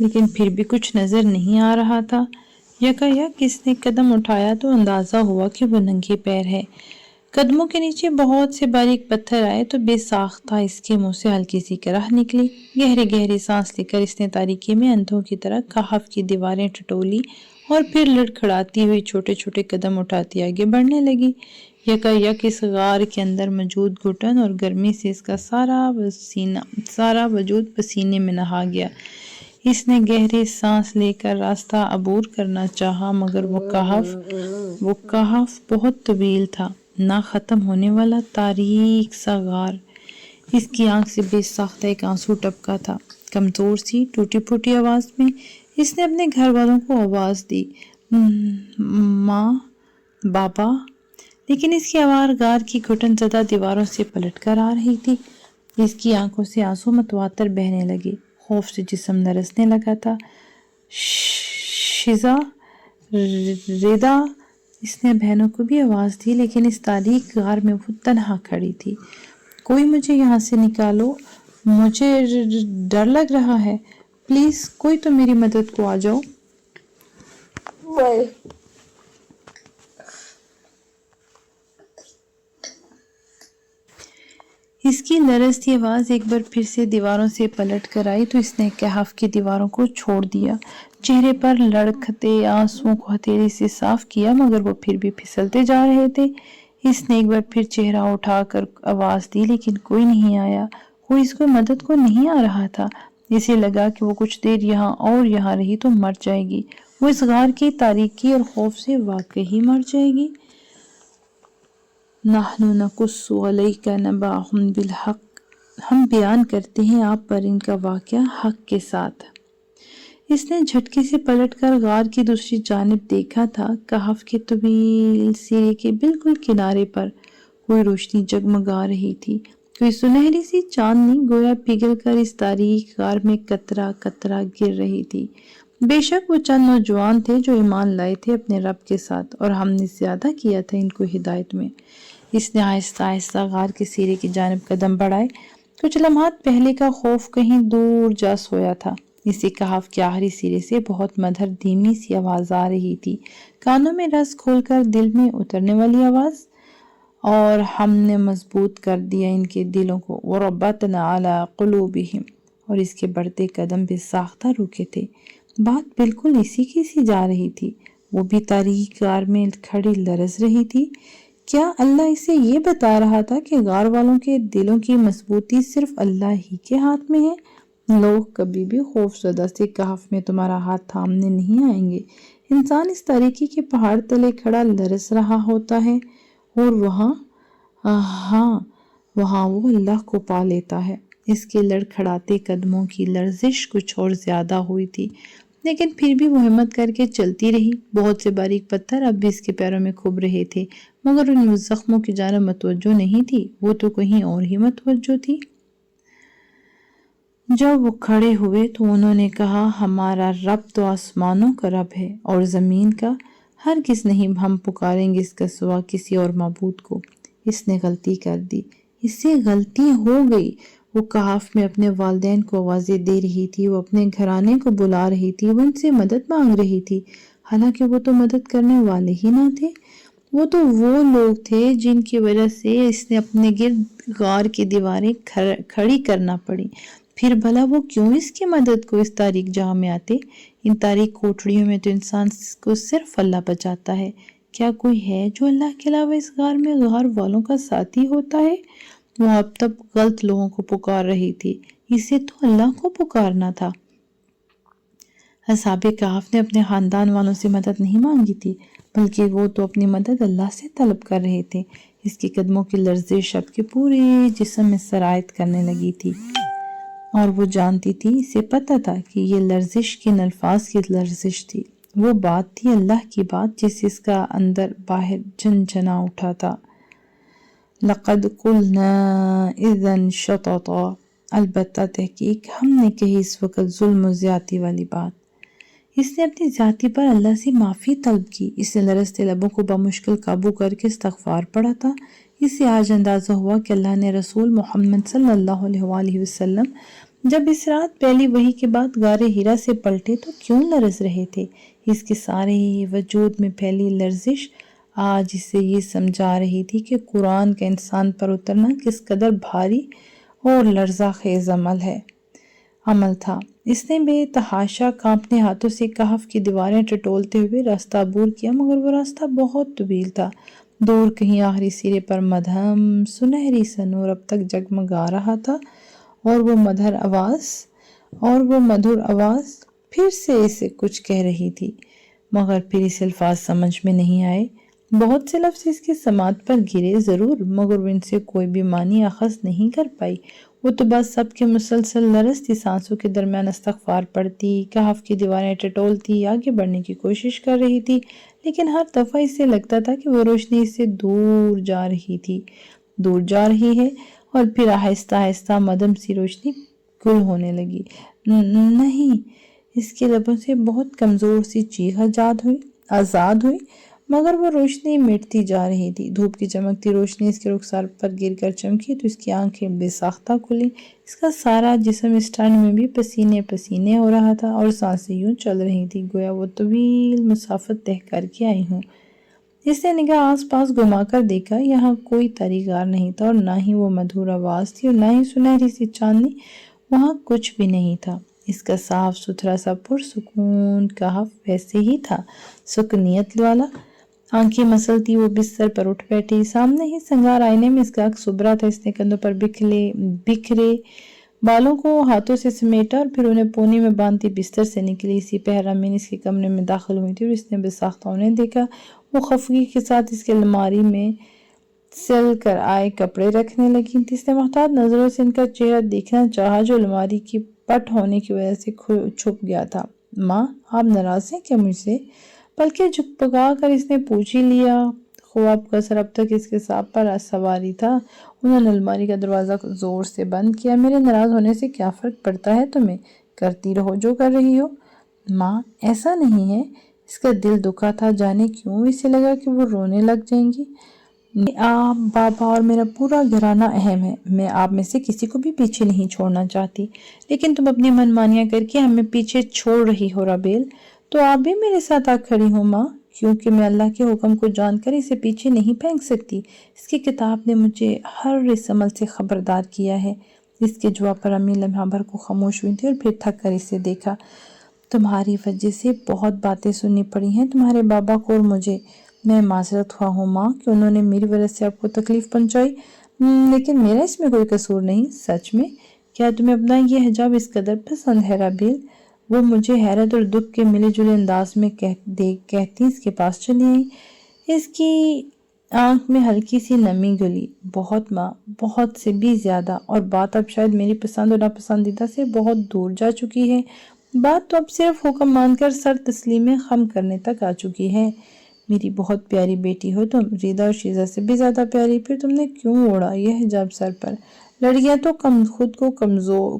لیکن پھر بھی کچھ نظر نہیں آ رہا تھا۔ یکایک اس نے قدم اٹھایا تو اندازہ ہوا کہ وہ ننگے پیر ہے۔ قدموں کے نیچے بہت سے باریک پتھر آئے تو بے ساختہ اس کے منہ سے ہلکی سی کرہ نکلی۔ گہرے گہرے سانس لے کر اس نے تاریکی میں اندھوں کی طرح کہف کی دیواریں ٹٹولی اور پھر لڑکھڑاتی ہوئی چھوٹے چھوٹے قدم اٹھاتی آگے بڑھنے لگی۔ یکایک اس غار کے اندر موجود گھٹن اور گرمی سے اس کا سارا وجود پسینے میں نہا گیا۔ اس نے گہرے سانس لے کر راستہ عبور کرنا چاہا، مگر وہ کہف بہت طویل تھا، نہ ختم ہونے والا تاریک سا غار۔ اس کی آنکھ سے بے ساختہ ایک آنسو ٹپکا تھا۔ کمزور سی ٹوٹی پھوٹی آواز میں اس نے اپنے گھر والوں کو آواز دی، ماں، بابا، لیکن اس کی آواز غار کی گھٹن زدہ دیواروں سے پلٹ کر آ رہی تھی۔ اس کی آنکھوں سے آنسو متواتر بہنے لگے، خوف سے جسم لرزنے لگا تھا۔ شزا، ردا، اس نے بہنوں کو بھی آواز دی، لیکن اس تاریک غار میں وہ تنہا کھڑی تھی۔ کوئی مجھے یہاں سے نکالو، مجھے ڈر لگ رہا ہے، پلیز کوئی تو میری مدد کو آ جاؤ۔ اس کی لرزتی آواز ایک بار پھر سے دیواروں سے پلٹ کر آئی تو اس نے کہف کی دیواروں کو چھوڑ دیا، چہرے پر لڑکھتے آنسوؤں کو ہتھیلی سے صاف کیا، مگر وہ پھر بھی پھسلتے جا رہے تھے۔ اس نے ایک بار پھر چہرہ اٹھا کر آواز دی، لیکن کوئی نہیں آیا، کوئی اس کو مدد کو نہیں آ رہا تھا۔ اسے لگا کہ وہ کچھ دیر یہاں رہی تو مر جائے گی، وہ اس غار کی تاریکی اور خوف سے واقعی مر جائے گی۔ نحن نقص علیک نبأہم بالحق، ہم بیان کرتے ہیں آپ پر ان کا واقعہ حق کے ساتھ۔ اس نے جھٹکے سے پلٹ کر غار کی دوسری جانب دیکھا تھا۔ کہف کے طویل سرے کے بالکل کنارے پر کوئی روشنی جگمگا رہی تھی، کوئی سنہری سی چاندنی گویا پگھل کر اس تاریک غار میں قطرہ قطرہ گر رہی تھی۔ بے شک وہ چند نوجوان تھے جو ایمان لائے تھے اپنے رب کے ساتھ، اور ہم نے زیادہ کیا تھا ان کو ہدایت میں۔ اس نے آہستہ آہستہ غار کے سرے کی جانب قدم بڑھائے۔ کچھ لمحات پہلے کا خوف کہیں دور جا سویا تھا۔ اسی کہف کے آخری سرے سے بہت مدھر دھیمی سی آواز آ رہی تھی، کانوں میں رس کھول کر دل میں اترنے والی آواز، اور ہم نے مضبوط کر دیا ان کے دلوں کو، وَرَبَّطْنَا عَلَىٰ قُلُوبِهِمْ، اور اس کے بڑھتے قدم بے ساختہ رکے تھے۔ بات بالکل اسی کی سی جا رہی تھی، وہ بھی تاریک غار میں کھڑی لرز رہی تھی۔ کیا اللہ اسے یہ بتا رہا تھا کہ غار والوں کے دلوں کی مضبوطی صرف اللہ ہی کے ہاتھ میں ہے؟ لوگ کبھی بھی خوف زدہ سے کہف میں تمہارا ہاتھ تھامنے نہیں آئیں گے۔ انسان اس تاریکی کے پہاڑ تلے کھڑا لرز رہا ہوتا ہے، اور وہاں وہ اللہ کو پا لیتا ہے۔ اس کے لڑکھڑاتے قدموں کی لرزش کچھ اور زیادہ ہوئی تھی، لیکن پھر بھی وہ ہمت کر کے چلتی رہی۔ بہت سے باریک پتھر اب بھی اس کے پیروں میں کھب رہے تھے، مگر ان زخموں کی جانب متوجہ نہیں تھی، وہ تو کہیں اور ہی متوجہ تھی۔ جب وہ کھڑے ہوئے تو انہوں نے کہا، ہمارا رب تو آسمانوں کا رب ہے اور زمین کا، ہرگز نہیں ہم پکاریں گے اس کا سوا کسی اور معبود کو۔ اس نے غلطی کر دی، اس سے غلطی ہو گئی۔ وہ کہف میں اپنے والدین کو آوازیں دے رہی تھی، وہ اپنے گھرانے کو بلا رہی تھی، وہ ان سے مدد مانگ رہی تھی، حالانکہ وہ تو مدد کرنے والے ہی نہ تھے۔ وہ تو وہ لوگ تھے جن کی وجہ سے اس نے اپنے گرد غار کی دیواریں کھڑی کرنا پڑی۔ پھر بھلا وہ کیوں اس کی مدد کو اس تاریک جہاں میں آتے؟ ان تاریک کوٹڑیوں میں تو انسان کو صرف اللہ بچاتا ہے۔ کیا کوئی ہے جو اللہ کے علاوہ اس غار میں غار والوں کا ساتھی ہوتا ہے؟ وہ اب تک غلط لوگوں کو پکار رہی تھی، اسے تو اللہ کو پکارنا تھا۔ اصحاب کہف نے اپنے خاندان والوں سے مدد نہیں مانگی تھی، بلکہ وہ تو اپنی مدد اللہ سے طلب کر رہے تھے۔ اس کے قدموں کی لرزش اب کے پورے جسم میں سرایت کرنے لگی تھی، اور وہ جانتی تھی، اسے پتہ تھا کہ یہ لرزش کن الفاظ کی لرزش تھی۔ وہ بات تھی اللہ کی بات جس سے اس کا اندر باہر جھنجھنا اٹھا تھا۔ لَقَدْ قُلْنَا إِذًا شَطَطًا، البتہ تحقیق ہم نے کہی اس وقت ظلم و زیادتی والی بات۔ اس نے اپنی زیادتی پر اللہ سے معافی طلب کی۔ اس نے لرزتے لبوں کو بمشکل قابو کر کے استغفار پڑھا تھا۔ اس سے آج اندازہ ہوا کہ اللہ نے رسول محمد صلی اللہ علیہ وآلہ وسلم جب اس رات پہلی وحی کے بعد غار ہیرا سے پلٹے تو کیوں لرز رہے تھے؟ اس کے سارے ہی وجود میں پھیلی لرزش آج اسے یہ سمجھا رہی تھی کہ قرآن کا انسان پر اترنا کس قدر بھاری اور لرزہ خیز عمل تھا۔ اس نے بے تحاشا کانپنے ہاتھوں سے کہف کی دیواریں ٹٹولتے ہوئے راستہ عبور کیا، مگر وہ راستہ بہت طویل تھا۔ دور کہیں آخری سرے پر مدھم سنہری سا نور اب تک جگمگا رہا تھا، اور وہ مدھر آواز پھر سے اسے کچھ کہہ رہی تھی، مگر پھر اسے الفاظ سمجھ میں نہیں آئے۔ بہت سے لفظ اس کی سماعت پر گرے ضرور، مگر وہ ان سے کوئی بھی معنی اخذ نہیں کر پائی۔ وہ تو بس سب کے مسلسل لرزتی سانسوں کے درمیان استغفار پڑھتی، کہف کی دیواریں ٹٹولتی آگے بڑھنے کی کوشش کر رہی تھی، لیکن ہر دفعہ اسے لگتا تھا کہ وہ روشنی اس سے دور جا رہی ہے، اور پھر آہستہ آہستہ مدھم سی روشنی گل ہونے لگی۔ نہیں، اس کے لبوں سے بہت کمزور سی چیخ آزاد ہوئی، مگر وہ روشنی مٹتی جا رہی تھی۔ دھوپ کی چمکتی روشنی اس کے رخسار پر گر کر چمکی تو اس کی آنکھیں بے ساختہ کھلیں۔ اس کا سارا جسم اس ٹھنڈ میں بھی پسینے پسینے ہو رہا تھا، اور سانسیں یوں چل رہی تھی گویا وہ طویل مسافت طے کر کے آئی ہوں۔ اس نے نگاہ آس پاس گھما کر دیکھا، یہاں کوئی تاری غار نہیں تھا، اور نہ ہی وہ مدھور آواز تھی، اور نہ ہی سنہری سی چاندنی، وہاں کچھ بھی نہیں تھا۔ اس کا صاف ستھرا سا پرسکون کہف ویسے ہی تھا، سکونیت والا۔ آنکھیں مسلتی وہ بستر پر اٹھ بیٹھی۔ سامنے ہی سنگار آئینے میں اس کا عکس ابھرا تھا۔ اس نے کندھوں پر بکھرے بالوں کو ہاتھوں سے سمیٹا اور پھر انہیں پونی میں باندھتی بستر سے نکلی۔ اسی پہر امین اس کے کمرے میں داخل ہوئی تھی اور اس نے بے ساختہ انہیں دیکھا۔ وہ خفگی کے ساتھ اس کے الماری میں سل کر آئے کپڑے رکھنے لگی تھی۔ اس نے محتاط نظروں سے ان کا چہرہ دیکھنا چاہا جو الماری کی پٹ ہونے کی وجہ سے چھپ گیا تھا۔ ماں، آپ ناراض ہیں کیا مجھ سے؟ بلکہ جھکپکا کر اس نے پوچھ ہی لیا۔ خواب کا اثر اب تک اس کے سانپ پر سواری تھا۔ انہوں نے الماری کا دروازہ زور سے بند کیا۔ میرے ناراض ہونے سے کیا فرق پڑتا ہے تمہیں؟ کرتی رہو جو کر رہی ہو۔ ماں، ایسا نہیں ہے۔ اس کا دل دکھا تھا، جانے کیوں اسے لگا کہ وہ رونے لگ جائیں گی۔ آپ، بابا اور میرا پورا گھرانہ اہم ہے۔ میں آپ میں سے کسی کو بھی پیچھے نہیں چھوڑنا چاہتی، لیکن تم اپنی من مانیاں کر کے ہمیں پیچھے چھوڑ رہی ہو رابیل۔ تو آپ بھی میرے ساتھ آ کھڑی ہو ماں، کیونکہ میں اللہ کے حکم کو جان کر اسے پیچھے نہیں پھینک سکتی۔ اس کی کتاب نے مجھے ہر اس عمل سے خبردار کیا ہے۔ اس کے جواب پر امی لمحہ بھر کو خاموش ہوئی تھی اور پھر تھک کر اسے دیکھا۔ تمہاری وجہ سے بہت باتیں سننی پڑی ہیں تمہارے بابا کو اور مجھے۔ میں معذرت خواہ ہوں ماں کہ انہوں نے میری وجہ سے آپ کو تکلیف پہنچائی، لیکن میرا اس میں کوئی قصور نہیں۔ سچ میں کیا تمہیں اپنا یہ حجاب اس قدر پسند ہے رابیل؟ وہ مجھے حیرت اور دکھ کے ملے جلے انداز میں کہتی اس کے پاس چلی آئی۔ اس کی آنکھ میں ہلکی سی نمی گلی۔ بہت ماں، بہت سے بھی زیادہ، اور بات اب شاید میری پسند اور ناپسندیدہ سے بہت دور جا چکی ہے۔ بات تو اب صرف حکم مان کر سر تسلیم خم کرنے تک آ چکی ہے۔ میری بہت پیاری بیٹی ہو تم، ریدا اور شیزا سے بھی زیادہ پیاری۔ پھر تم نے کیوں اوڑھا یہ حجاب سر پر؟ لڑکیاں تو خود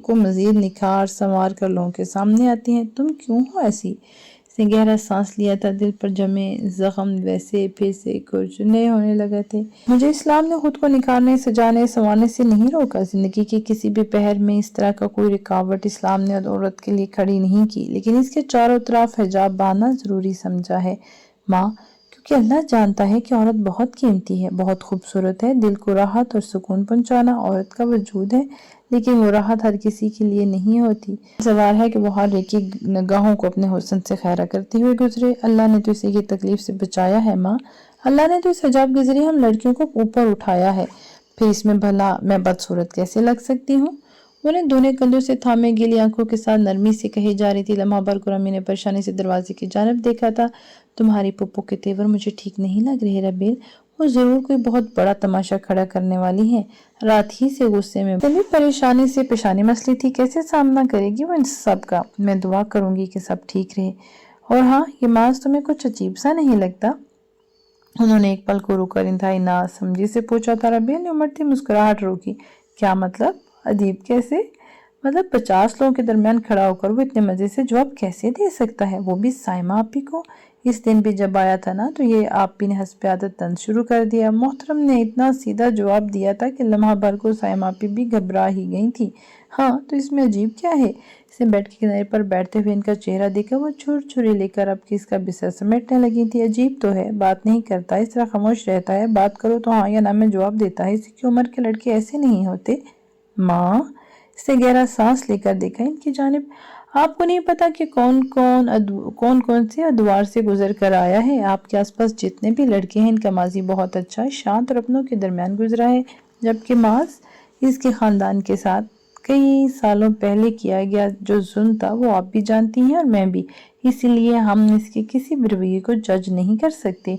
کو مزید نکھار سنوار کر لوگوں کے سامنے آتی ہیں، تم کیوں ہو ایسی؟ اس نے گہرا سانس لیا تھا، دل پر جمے زخم ویسے پھر سے کچھ نئے ہونے لگے تھے۔ مجھے اسلام نے خود کو نکھارنے، سجانے، سنوارنے سے نہیں روکا۔ زندگی کے کسی بھی پہر میں اس طرح کا کوئی رکاوٹ اسلام نے عورت کے لیے کھڑی نہیں کی، لیکن اس کے چاروں طرف حجاب باندھنا ضروری سمجھا ہے ماں، کیونکہ اللہ جانتا ہے کہ عورت بہت قیمتی ہے، بہت خوبصورت ہے۔ دل کو راحت اور سکون پہنچانا عورت کا وجود ہے، لیکن وہ راحت ہر کسی کے لیے نہیں ہوتی۔ سوال ہے کہ وہ ہر ایک کی نگاہوں کو اپنے حسن سے خیرہ کرتے ہوئے گزرے۔ اللہ نے تو اسے یہ تکلیف سے بچایا ہے ماں، اللہ نے تو اس حجاب کے ذریعے ہم لڑکیوں کو اوپر اٹھایا ہے، پھر اس میں بھلا میں بدصورت کیسے لگ سکتی ہوں؟ انہیں دونوں کندھوں سے تھامے گیلی آنکھوں کے ساتھ نرمی سے کہی جا رہی تھی۔ لمحہ بھر کو امی نے پریشانی سے دروازے کی جانب دیکھا تھا۔ تمہاری پھپھو کے تیور مجھے ٹھیک نہیں لگ رہے رابیل، وہ ضرور کوئی بہت بڑا تماشا کھڑا کرنے والی ہیں۔ رات ہی سے غصے میں بھی پریشانی سے پیشانی مسلی تھی، کیسے سامنا کرے گی وہ ان سب کا؟ میں دعا کروں گی کہ سب ٹھیک رہے۔ اور ہاں، یہ ماس تمہیں کچھ عجیب سا نہیں لگتا؟ انہوں نے ایک پل کو رک کر انتہائی ناسمجھی سے پوچھا تھا۔ رابیل نے امڑتی مسکراہٹ روکی۔ کیا مطلب؟ عجیب کیسے؟ مطلب 50 لوگوں کے درمیان کھڑا ہو کر وہ اتنے مزے سے جواب کیسے دے سکتا ہے، وہ بھی سائمہ آپی کو؟ اس دن بھی جب آیا تھا نا تو یہ آپی نے حسب عادت طنز شروع کر دیا۔ محترم نے اتنا سیدھا جواب دیا تھا کہ لمحہ بھر کو سائمہ آپی بھی گھبرا ہی گئی تھی۔ ہاں تو اس میں عجیب کیا ہے؟ اس نے بیڈ کے کنارے پر بیٹھتے ہوئے ان کا چہرہ دیکھا، وہ چھری لے کر اب کس کا بستر سمیٹنے لگی تھی۔ عجیب تو ہے، بات نہیں کرتا، اس طرح خاموش رہتا ہے، بات کرو تو ہاں یا نہ میں جواب دیتا ہے، اسی کی عمر کے لڑکے ایسے نہیں ہوتے۔ ماں، اس نے گہرا سانس لے کر دیکھا ان کی جانب۔ آپ کو نہیں پتا کہ کون سے ادوار سے گزر کر آیا ہے؟ آپ کے آس پاس جتنے بھی لڑکے ہیں ان کا ماضی بہت اچھا شانت اور اپنوں کے درمیان گزرا ہے، جبکہ محض اس کے خاندان کے ساتھ کئی سالوں پہلے کیا گیا جو ظلم تھا وہ آپ بھی جانتی ہیں اور میں بھی، اسی لیے ہم اس کے کسی بھی رویے کو جج نہیں کر سکتے۔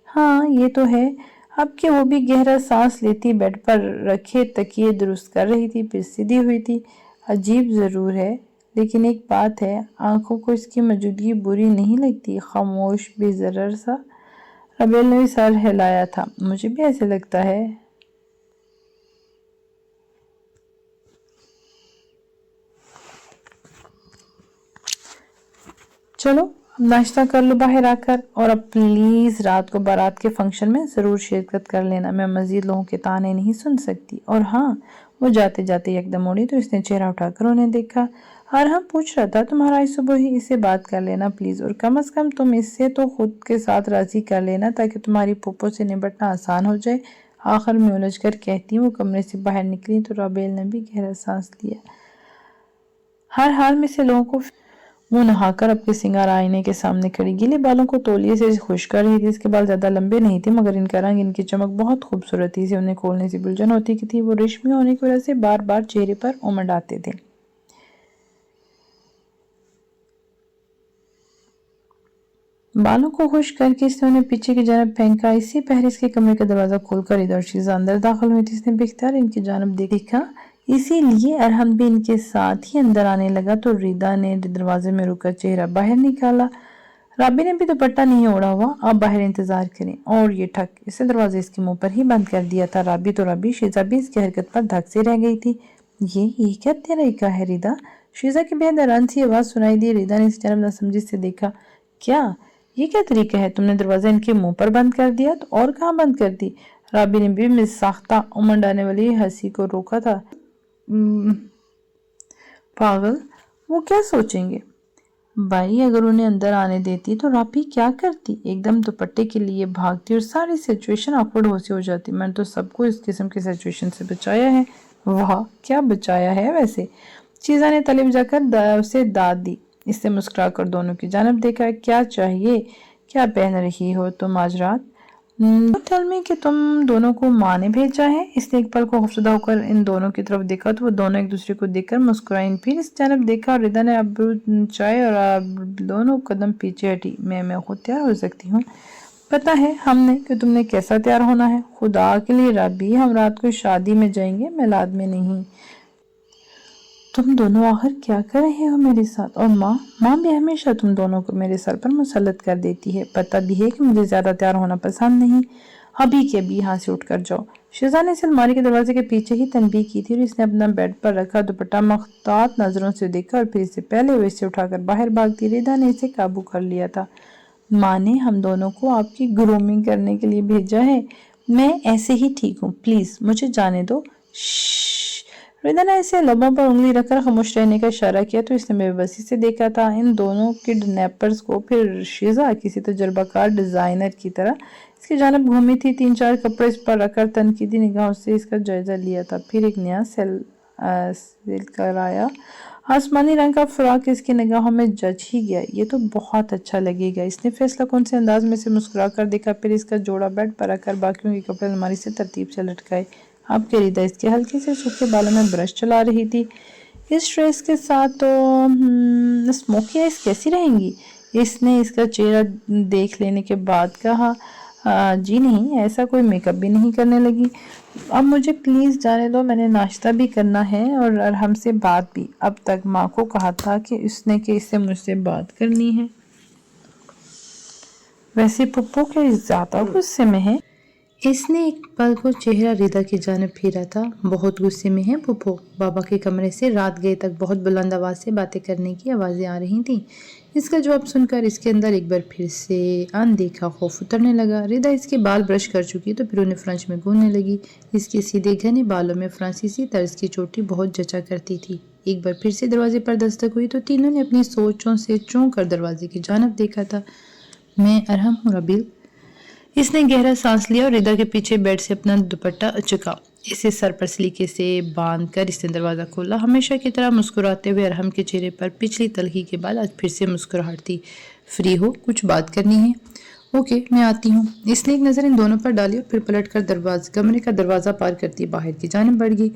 ہاں یہ تو ہے۔ اب کہ وہ بھی گہرا سانس لیتی بیڈ پر رکھے تکیے درست کر رہی تھی، پھر سیدھی ہوئی تھی۔ عجیب ضرور ہے، لیکن ایک بات ہے، آنکھوں کو اس کی موجودگی بری نہیں لگتی۔ خاموش بے ضرر سا ربیل نے بھی سر ہلایا تھا۔ مجھے بھی ایسے لگتا ہے۔ چلو اب ناشتہ کر لو باہر آ کر، اور اب پلیز رات کو بارات کے فنکشن میں ضرور شرکت کر لینا، میں مزید لوگوں کے طعنے نہیں سن سکتی۔ اور ہاں، وہ جاتے جاتے یکدم اڑی تو اس نے چہرہ اٹھا کر انہیں دیکھا۔ ارحم پوچھ رہا تھا تمہارا آج صبح ہی، اسے بات کر لینا پلیز، اور کم از کم تم اس سے تو خود کے ساتھ راضی کر لینا تاکہ تمہاری پھوپھو سے نبٹنا آسان ہو جائے، آخر میں الجھ کر کہتی۔ وہ کمرے سے باہر نکلی تو رابیل نے بھی گہرا سانس لیا۔ ہر حال میں سے لوگوں کو وہ نہا کر اپنے سنگار آئینے کے سامنے کھڑی گیلے بالوں کو تولیے سے خشک کر رہی تھی۔ اس کے بال زیادہ لمبے نہیں تھے مگر ان کا رنگ، ان کی چمک بہت خوبصورتی سے انہیں کھولنے سے گلجن ہوتی کی تھی۔ وہ ریشمی ہونے کی وجہ سے بار بار چہرے پر امڈ آتے تھے۔ بالوں کو خشک کر کے اس نے انہیں پیچھے کی جانب پھینکا۔ اسی پہر اس کے کمرے کا دروازہ کھول کر ادھر شیزہ اندر داخل ہوئی تھی۔ اس نے بے اختیار ان کی جانب دیکھا، اسی لیے ارحم بھی ان کے ساتھ ہی اندر آنے لگا تو ریدا نے دروازے میں رک کر چہرہ باہر نکالا۔ رابی نے بھی دوپٹہ نہیں اوڑھا ہوا، آپ باہر انتظار کریں۔ اور یہ ٹھک، اس نے دروازہ اس کے منہ پر ہی بند کر دیا تھا۔ رابی تو رابی، شیزہ بھی اس کی حرکت پر دھک سے رہ گئی تھی۔ یہ کیا طریقہ ہے ریدا؟ شیزہ کی بے حد حیران سی آواز سنائی دی۔ ریدا نے اس جانب ناسمجھی سے دیکھا۔ یہ کیا طریقہ ہے؟ تم نے دروازہ ان کے منہ پر بند کر دیا تو اور کہاں بند کر دی؟ رابی نے بھی ساختہ امنڈ آنے والی ہنسی کو روکا تھا۔ پاگل، وہ کیا سوچیں گے؟ بھائی اگر انہیں اندر آنے دیتی تو رابی کیا کرتی؟ ایک دم دوپٹے کے لیے بھاگتی اور ساری سچویشن آکورڈ ہو جاتی۔ میں نے تو سب کو اس قسم کی سچویشن سے بچایا ہے۔ واہ، کیا بچایا ہے ویسے؟ شیزہ نے تلے بجا کر اسے داد دی۔ اس نے مسکرا کر دونوں کی جانب دیکھا۔ کیا چاہیے؟ کیا پہن رہی ہو تم آج رات؟ ٹیل می کہ تم دونوں کو ماں نے بھیجا ہے؟ اس نے ایک پل کو خوفزدہ ہو کر ان دونوں کی طرف دیکھا تو وہ دونوں ایک دوسرے کو دیکھ کر مسکرائیں، پھر اس جانب دیکھا اور ریدا نے ابرو چائے اور دونوں قدم پیچھے ہٹی۔ میں خود تیار ہو سکتی ہوں، پتہ ہے ہم نے کہ تم نے کیسا تیار ہونا ہے۔ خدا کے لیے رابی، ہم رات کو شادی میں جائیں گے، میلاد میں نہیں۔ تم دونوں آخر کیا کر رہے ہو میرے ساتھ؟ اور ماں بھی ہمیشہ تم دونوں کو میرے سر پر مسلط کر دیتی ہے۔ پتہ بھی ہے کہ مجھے زیادہ تیار ہونا پسند نہیں۔ ابھی کے ابھی یہاں سے اٹھ کر جاؤ۔ شیزہ نے اسے الماری کے دروازے کے پیچھے ہی تنبیہ کی تھی اور اس نے اپنا بیڈ پر رکھا دوپٹہ محتاط نظروں سے دیکھا اور پھر اس سے پہلے وہ اسے اٹھا کر باہر بھاگتی۔ ریدا نے اسے قابو کر لیا تھا۔ ماں نے ہم دونوں کو آپ کی گرومنگ کرنے کے لیے بھیجا ہے۔ میں ایسے ہی ٹھیک ہوں، پلیز مجھے جانے دو۔ ریدا نے اسے لبوں پر انگلی رکھ کر خاموش رہنے کا اشارہ کیا تو اس نے بے بسی سے دیکھا تھا ان دونوں کڈنیپرز کو۔ پھر شیزہ کسی تجربہ کار ڈیزائنر کی طرح اس کی جانب گھومی تھی، 3-4 کپڑے اس پر رکھ کر تنقیدی نگاہوں سے اس کا جائزہ لیا تھا۔ پھر ایک نیا سلک کرایا آسمانی رنگ کا فراق اس کی نگاہوں میں جچ ہی گیا۔ یہ تو بہت اچھا لگے گا۔ اس نے فیصلہ کن سے انداز میں سے مسکرا کر دیکھا، پھر اس کا جوڑا بیڈ پر رکھ کر باقیوں کے کپڑے الماری سے ترتیب سے لٹکائے۔ اب کہ ریدا اس کے ہلکے سے سوکھے بالوں میں برش چلا رہی تھی۔ اس ڈریس کے ساتھ تو اسموکی آئز کیسی رہیں گی؟ اس نے اس کا چہرہ دیکھ لینے کے بعد کہا۔ جی نہیں، ایسا کوئی میک اپ بھی نہیں کرنے لگی۔ اب مجھے پلیز جانے دو، میں نے ناشتہ بھی کرنا ہے اور ارحم سے بات بھی۔ اب تک ماں کو کہا تھا کہ اس سے مجھ سے بات کرنی ہے۔ ویسے پھپھو کے زیادہ غصے میں ہے۔ اس نے ایک پل کو چہرہ ردا کی جانب پھیرا تھا۔ بہت غصے میں ہیں پھپھو؟ بابا کے کمرے سے رات گئے تک بہت بلند آواز سے باتیں کرنے کی آوازیں آ رہی تھیں۔ اس کا جواب سن کر اس کے اندر ایک بار پھر سے اندیکھا خوف اترنے لگا۔ ردا اس کے بال برش کر چکی تو پھر انہیں فرانس میں گوننے لگی۔ اس کے سیدھے گھنے بالوں میں فرانسیسی طرز کی چوٹی بہت جچا کرتی تھی۔ ایک بار پھر سے دروازے پر دستک ہوئی تو تینوں نے اپنی سوچوں سے چونک کر دروازے کی جانب دیکھا تھا۔ میں ارحم ہوں ربیل۔ اس نے گہرا سانس لیا اور ردا کے پیچھے بیڈ سے اپنا دوپٹہ چکا۔ اسے سر پر سلیقے سے باندھ کر اس نے دروازہ کھولا۔ ہمیشہ کی طرح مسکراتے ہوئے ارحم کے چہرے پر پچھلی تلخی کے بعد آج پھر سے مسکراہٹ تھی۔ فری ہو؟ کچھ بات کرنی ہے؟ اوکے، میں آتی ہوں۔ اس نے ایک نظر ان دونوں پر ڈالی اور پھر پلٹ کر کمرے کا دروازہ پار کرتی باہر کی جانب بڑھ گئی۔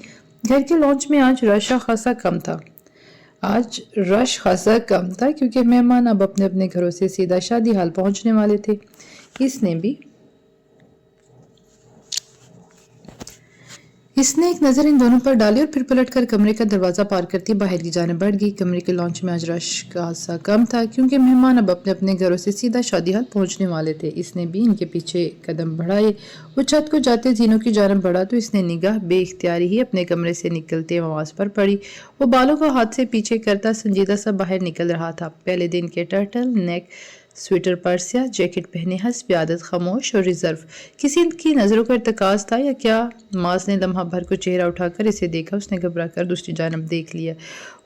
گھر کے لانچ میں آج رش خاصا کم تھا کیونکہ مہمان اب اپنے اپنے گھروں سے سیدھا شادی ہال پہنچنے والے تھے۔ اس نے ایک نظر ان دونوں پر ڈالی اور پھر پلٹ کر کمرے کا دروازہ پار کرتی باہر کی جانب بڑھ گئی۔ کمرے کے لانچ میں آج رش خاصا کم تھا کیونکہ مہمان اب اپنے اپنے گھروں سے سیدھا شادی ہال پہنچنے والے تھے۔ اس نے بھی ان کے پیچھے قدم بڑھائے۔ وہ چھت کو جاتے زینوں کی جانب بڑھا تو اس نے نگاہ بے اختیاری ہی اپنے کمرے سے نکلتے آواز پر پڑی۔ وہ بالوں کو ہاتھ سے پیچھے کرتا سنجیدہ سا باہر نکل رہا تھا۔ پہلے دن کے ٹرٹل نیک سویٹر پر سیاہ جیکٹ پہنے حسب عادت خاموش اور ریزرو۔ کسی کی نظروں کا ارتکاز تھا یا کیا؟ ماس نے لمحہ بھر کو چہرہ اٹھا کر اسے دیکھا۔ اس نے گھبرا کر دوسری جانب دیکھ لیا۔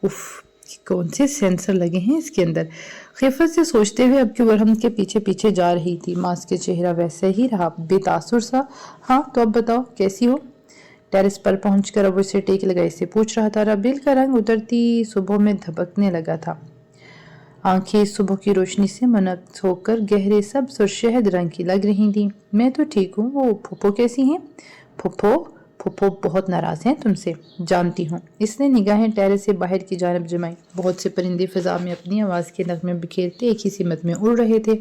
اف، کون سے سینسر لگے ہیں اس کے اندر؟ خیفت سے سوچتے ہوئے اب کی ارحم کے پیچھے پیچھے جا رہی تھی۔ ماس کے چہرہ ویسے ہی رہا، بے تاثر سا۔ ہاں تو اب بتاؤ کیسی ہو؟ ٹیرس پر پہنچ کر اب اسے ٹیک لگائے سے پوچھ رہا تھا۔ ربیل کا رنگ اترتی صبح میں دھبکنے لگا تھا۔ آنکھیں صبح کی روشنی سے منعکس ہو کر گہرے سبز اور شہد رنگ کی لگ رہی تھیں۔ میں تو ٹھیک ہوں، وہ پھپھو کیسی ہیں؟ پھپھو بہت ناراض ہیں تم سے، جانتی ہوں۔ اس نے نگاہیں ٹیرس سے باہر کی جانب جمائیں۔ بہت سے پرندے فضا میں اپنی آواز کے نغمے بکھیرتے ایک ہی سمت میں اڑ رہے تھے۔